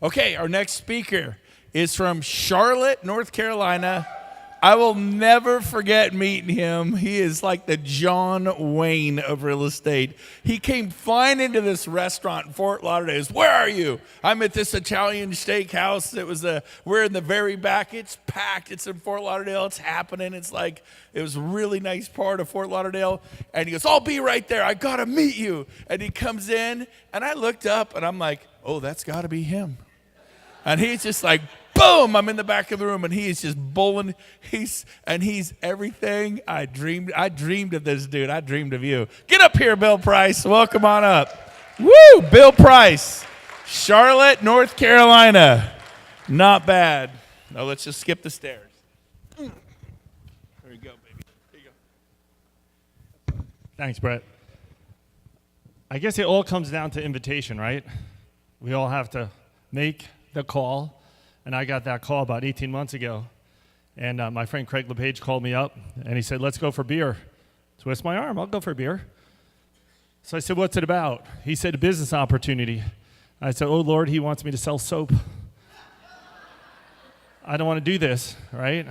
Okay, our next speaker is from Charlotte, North Carolina. I will never forget meeting him. He is like the John Wayne of real estate. He came flying into this restaurant in Fort Lauderdale. He goes, "Where are you?" I'm at this Italian steakhouse. We're in the very back. It's packed. It's in Fort Lauderdale. It's happening. It was a really nice part of Fort Lauderdale. And he goes, "I'll be right there. I got to meet you." And he comes in, and I looked up, and I'm like, "Oh, that's got to be him." And he's just like, boom, I'm in the back of the room, and he is just bowling. He's everything I dreamed. I dreamed of this dude. I dreamed of you. Get up here, Bill Price. Welcome on up. Woo, Bill Price, Charlotte, North Carolina. Not bad. Now let's just skip the stairs. There you go, baby. There you go. Thanks, Brett. I guess it all comes down to invitation, right? We all have to make the call, and I got that call about 18 months ago, and my friend Craig LePage called me up, and he said, "Let's go for beer." Twist my arm, I'll go for beer. So I said, "What's it about?" He said, "A business opportunity." I said, "Oh, Lord, he wants me to sell soap." I don't want to do this, right?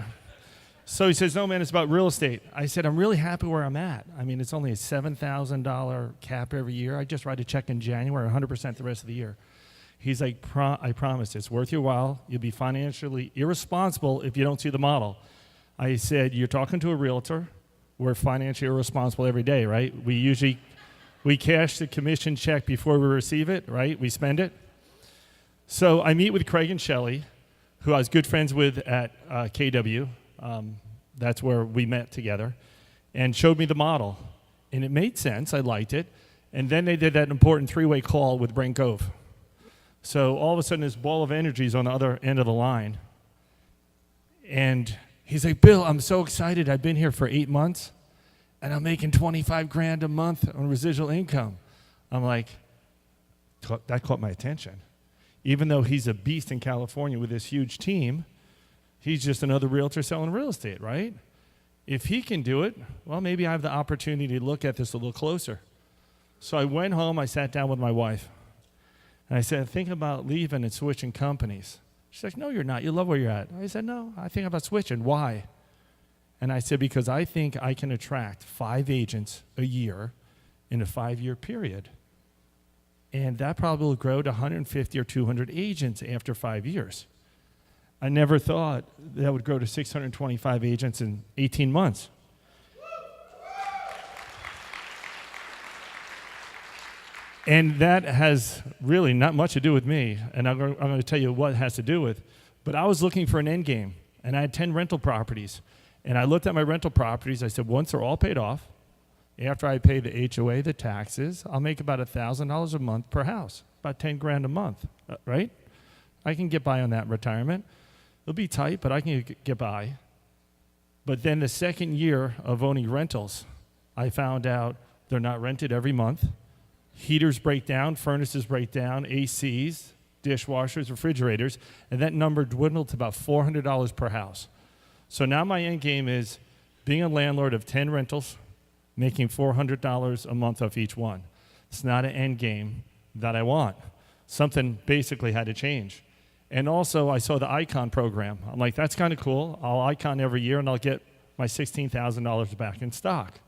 So he says, "No, man, it's about real estate." I said, "I'm really happy where I'm at. I mean, it's only a $7,000 cap every year. I just write a check in January, 100% the rest of the year." He's like, "I promise, it's worth your while. You'll be financially irresponsible if you don't see the model." I said, "You're talking to a realtor. We're financially irresponsible every day, right? We cash the commission check before we receive it, right? We spend it." So I meet with Craig and Shelley, who I was good friends with at KW. That's where we met together, and showed me the model. And it made sense. I liked it. And then they did that important three-way call with Brent Gove. So all of a sudden, this ball of energy is on the other end of the line. And he's like, "Bill, I'm so excited. I've been here for 8 months, and I'm making $25,000 a month on residual income." I'm like, that caught my attention. Even though he's a beast in California with this huge team, he's just another realtor selling real estate, right? If he can do it, well, maybe I have the opportunity to look at this a little closer. So I went home. I sat down with my wife. And I said, "Think about leaving and switching companies." She's like, "No, you're not. You love where you're at." I said, "No, I think about switching." "Why?" And I said, "Because I think I can attract 5 agents a year in a 5-year period. And that probably will grow to 150 or 200 agents after 5 years. I never thought that would grow to 625 agents in 18 months. And that has really not much to do with me, and I'm going to tell you what it has to do with. But I was looking for an end game, and I had 10 rental properties. And I looked at my rental properties. I said, once they're all paid off, after I pay the HOA, the taxes, I'll make about $1,000 a month per house, about 10 grand a month, right? I can get by on that in retirement. It'll be tight, but I can get by. But then the second year of owning rentals, I found out they're not rented every month. Heaters break down, furnaces break down, ACs, dishwashers, refrigerators, and that number dwindled to about $400 per house. So now my end game is being a landlord of 10 rentals, making $400 a month off each one. It's not an end game that I want. Something basically had to change. And also, I saw the Icon program. I'm like, that's kind of cool. I'll Icon every year, and I'll get my $16,000 back in stock.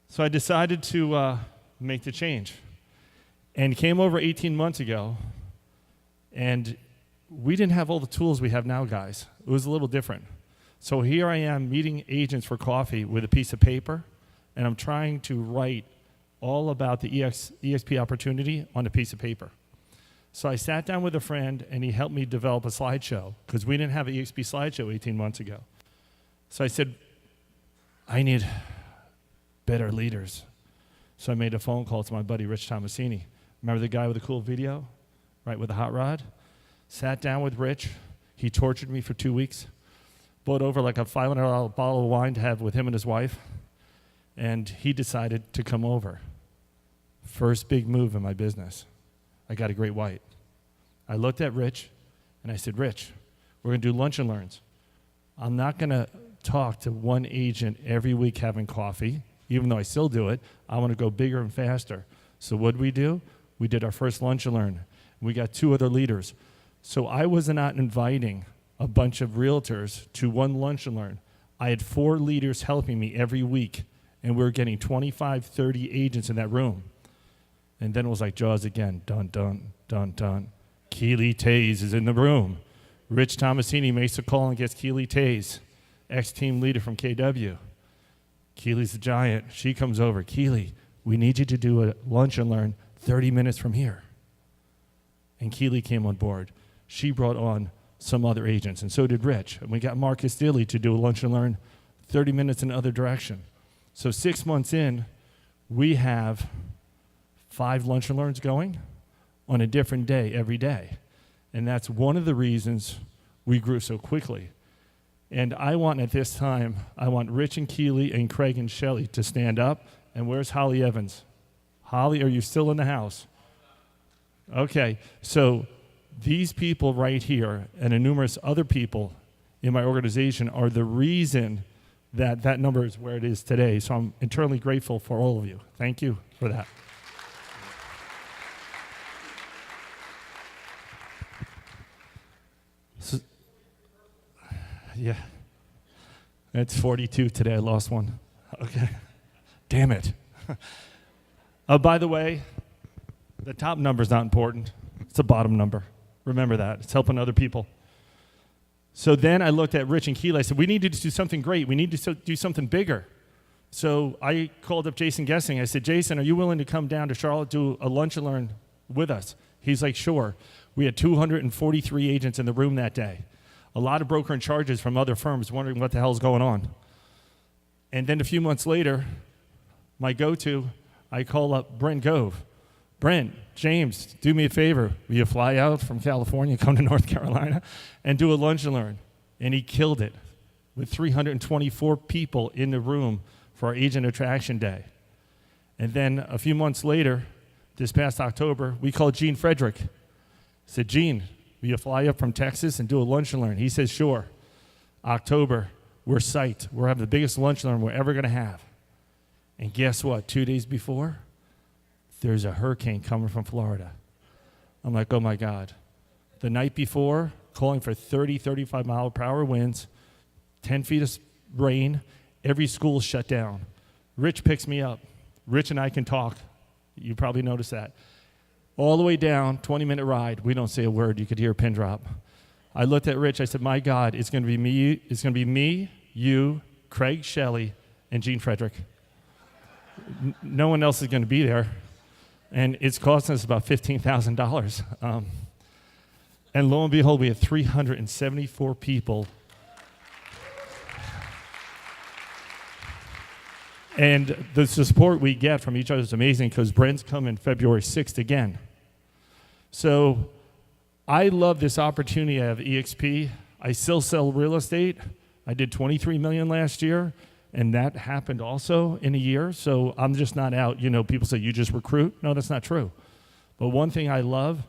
So I decided to make the change. And came over 18 months ago, and we didn't have all the tools we have now, guys. It was a little different. So here I am meeting agents for coffee with a piece of paper, and I'm trying to write all about the EXP opportunity on a piece of paper. So I sat down with a friend, and he helped me develop a slideshow, because we didn't have an EXP slideshow 18 months ago. So I said, I need better leaders. So I made a phone call to my buddy, Rich Tomasini. Remember the guy with the cool video, right, with the hot rod? Sat down with Rich. He tortured me for 2 weeks. Bought over like a $500 bottle of wine to have with him and his wife. And he decided to come over. First big move in my business. I got a great white. I looked at Rich, and I said, "Rich, we're going to do lunch and learns. I'm not going to talk to one agent every week having coffee, even though I still do it. I want to go bigger and faster." So what did we do? We did our first lunch and learn. We got 2 other leaders. So I was not inviting a bunch of realtors to one lunch and learn. I had 4 leaders helping me every week, and we were getting 25, 30 agents in that room. And then it was like Jaws again. Dun, dun, dun, dun. Keely Taze is in the room. Rich Tomasini makes a call and gets Keely Taze, ex-team leader from KW. Keely's the giant. She comes over. Keely, we need you to do a lunch and learn 30 minutes from here. And Keely came on board. She brought on some other agents, and so did Rich. And we got Marcus Dilly to do a lunch and learn 30 minutes in the other direction. So 6 months in, we have 5 lunch and learns going on a different day every day. And that's one of the reasons we grew so quickly. And I want at this time, I want Rich and Keely and Craig and Shelly to stand up. And where's Holly Evans? Holly, are you still in the house? Okay, so these people right here and numerous other people in my organization are the reason that that number is where it is today. So I'm eternally grateful for all of you. Thank you for that. So, yeah, it's 42 today. I lost one. Okay, damn it. By the way, the top number is not important. It's the bottom number. Remember that. It's helping other people. So then I looked at Rich and Keely. I said, we need to do something great. We need to do something bigger. So I called up Jason Gessing. I said, Jason, are you willing to come down to Charlotte, do a lunch and learn with us? He's like, sure. We had 243 agents in the room that day. A lot of broker and charges from other firms wondering what the hell's going on. And then a few months later, my go-to, I call up Brent Gove. Brent, James, do me a favor. Will you fly out from California, come to North Carolina, and do a lunch and learn? And he killed it with 324 people in the room for our Agent Attraction Day. And then a few months later, this past October, we called Gene Frederick. Said, Gene, will you fly up from Texas and do a lunch and learn? He says, sure. October, we're psyched. We're having the biggest lunch and learn we're ever going to have. And guess what? 2 days before, there's a hurricane coming from Florida. I'm like, oh my God. The night before, calling for 30, 35 mile per hour winds, 10 feet of rain, every school shut down. Rich picks me up. Rich and I can talk. You probably noticed that. All the way down, 20-minute ride, we don't say a word. You could hear a pin drop. I looked at Rich. I said, my God, it's going to be me. It's going to be me, you, Craig, Shelley, and Gene Frederick. No one else is going to be there. And it's costing us about $15,000. And lo and behold, we had 374 people. And the support we get from each other is amazing because Brent's coming February 6th again. So I love this opportunity I have EXP. I still sell real estate. I did $23 million last year, and that happened also in a year. So I'm just not out. You know, people say, you just recruit. No, that's not true. But one thing I love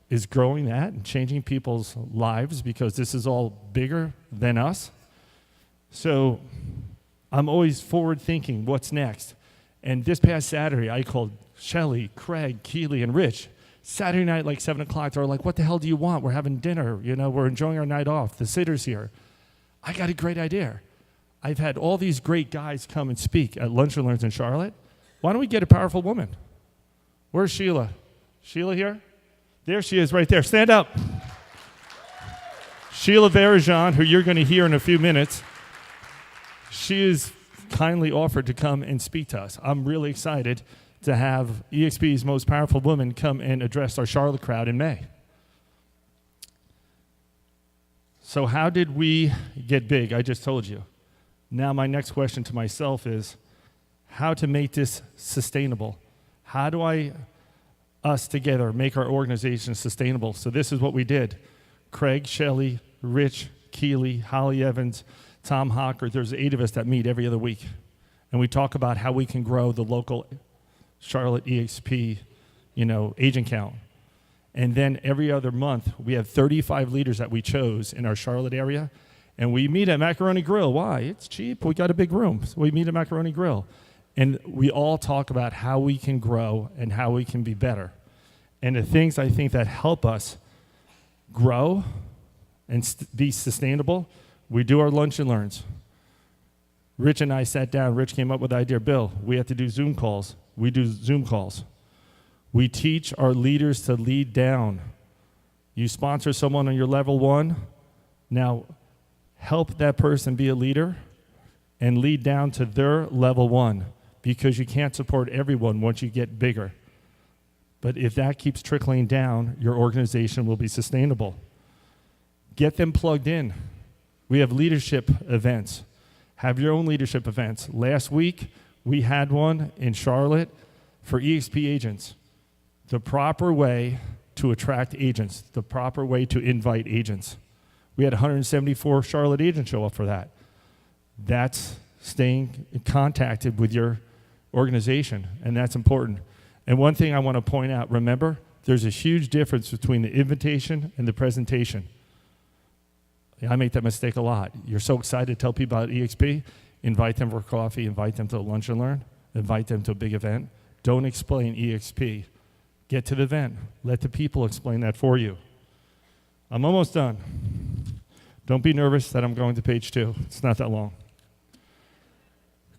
is growing that and changing people's lives because this is all bigger than us. So I'm always forward thinking, what's next? And this past Saturday, I called Shelly, Craig, Keely, and Rich. Saturday night, like 7 o'clock, they were like, what the hell do you want? We're having dinner. You know, we're enjoying our night off. The sitter's here. I got a great idea. I've had all these great guys come and speak at Lunch and Learns in Charlotte. Why don't we get a powerful woman? Where's Sheila? Sheila here? There she is right there. Stand up. Sheila Varajan, who you're going to hear in a few minutes. She is kindly offered to come and speak to us. I'm really excited to have EXP's most powerful woman come and address our Charlotte crowd in May. So how did we get big? I just told you. Now my next question to myself is how to make this sustainable. How do us together make our organization sustainable? So this is what we did. Craig, Shelley, Rich, Keely, Holly Evans, Tom Hocker, there's 8 of us that meet every other week. And we talk about how we can grow the local Charlotte EXP, agent count. And then every other month, we have 35 leaders that we chose in our Charlotte area. And we meet at Macaroni Grill. Why? It's cheap. We got a big room. So we meet at Macaroni Grill. And we all talk about how we can grow and how we can be better. And the things I think that help us grow and be sustainable, we do our lunch and learns. Rich and I sat down. Rich came up with the idea, Bill, we have to do Zoom calls. We do Zoom calls. We teach our leaders to lead down. You sponsor someone on your level 1, now help that person be a leader and lead down to their level 1, because you can't support everyone once you get bigger. But if that keeps trickling down, your organization will be sustainable. Get them plugged in. We have leadership events. Have your own leadership events. Last week, we had one in Charlotte for EXP agents. The proper way to attract agents, the proper way to invite agents. We had 174 Charlotte agents show up for that. That's staying contacted with your organization, and that's important. And one thing I want to point out, remember, there's a huge difference between the invitation and the presentation. I make that mistake a lot. You're so excited to tell people about EXP, invite them for coffee, invite them to lunch and learn, invite them to a big event. Don't explain EXP. Get to the event. Let the people explain that for you. I'm almost done. Don't be nervous that I'm going to page 2. It's not that long.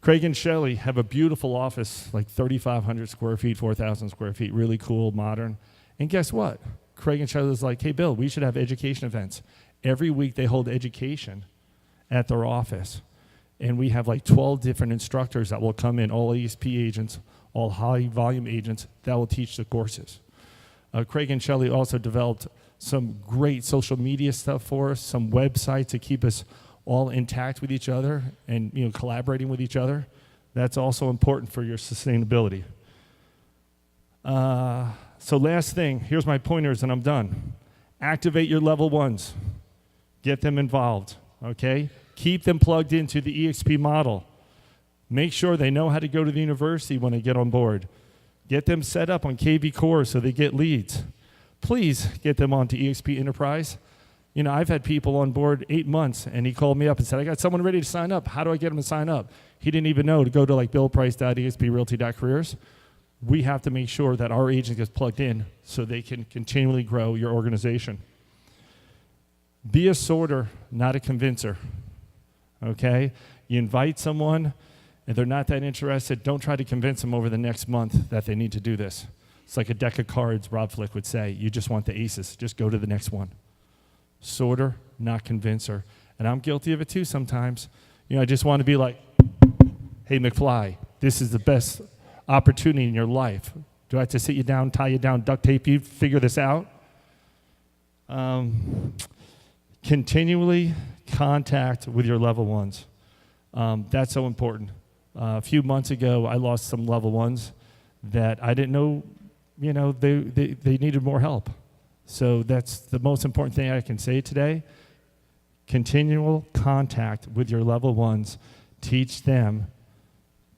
Craig and Shelley have a beautiful office, like 3,500 square feet, 4,000 square feet, really cool, modern. And guess what? Craig and Shelley was like, hey, Bill, we should have education events. Every week they hold education at their office. And we have like 12 different instructors that will come in, all ESP agents, all high volume agents that will teach the courses. Craig and Shelley also developed some great social media stuff for us, some websites to keep us all intact with each other and collaborating with each other. That's also important for your sustainability. So last thing, here's my pointers and I'm done. Activate your level 1s. Get them involved, okay? Keep them plugged into the EXP model. Make sure they know how to go to the university when they get on board. Get them set up on KV Core so they get leads. Please get them onto EXP Enterprise. I've had people on board 8 months, and he called me up and said, I got someone ready to sign up. How do I get them to sign up? He didn't even know to go to like billprice.exprealty.careers. We have to make sure that our agent gets plugged in so they can continually grow your organization. Be a sorter, not a convincer, okay? You invite someone, and they're not that interested. Don't try to convince them over the next month that they need to do this. It's like a deck of cards, Rob Flick would say. You just want the aces. Just go to the next one. Sorter, not convincer. And I'm guilty of it too sometimes. I just want to be like, hey, McFly, this is the best opportunity in your life. Do I have to sit you down, tie you down, duct tape you, figure this out? Continually contact with your level 1s. That's so important. A few months ago, I lost some level 1s that I didn't know, they needed more help. So that's the most important thing I can say today. Continual contact with your level 1s. Teach them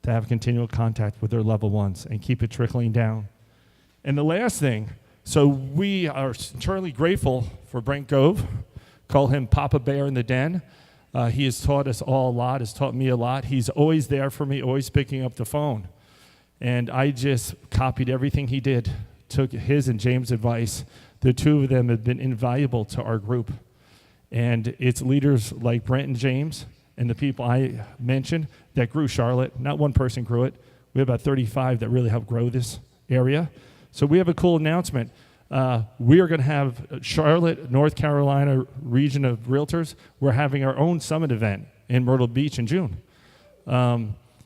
to have continual contact with their level 1s and keep it trickling down. And the last thing, so we are eternally grateful for Brent Gove. Call him Papa Bear in the Den. He has taught us all a lot, has taught me a lot. He's always there for me, always picking up the phone. And I just copied everything he did, took his and James' advice. The two of them have been invaluable to our group. And it's leaders like Brent and James and the people I mentioned that grew Charlotte. Not one person grew it. We have about 35 that really helped grow this area. So we have a cool announcement. We are going to have Charlotte, North Carolina region of realtors. We're having our own summit event in Myrtle Beach in June.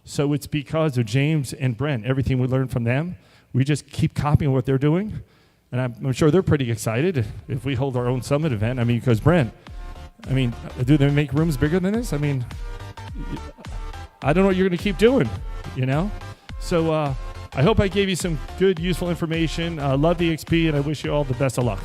So it's because of James and Brent, everything we learned from them. We just keep copying what they're doing. And I'm sure they're pretty excited if we hold our own summit event. Because Brent, do they make rooms bigger than this? I don't know what you're going to keep doing, So I hope I gave you some good, useful information. Love EXP, and I wish you all the best of luck.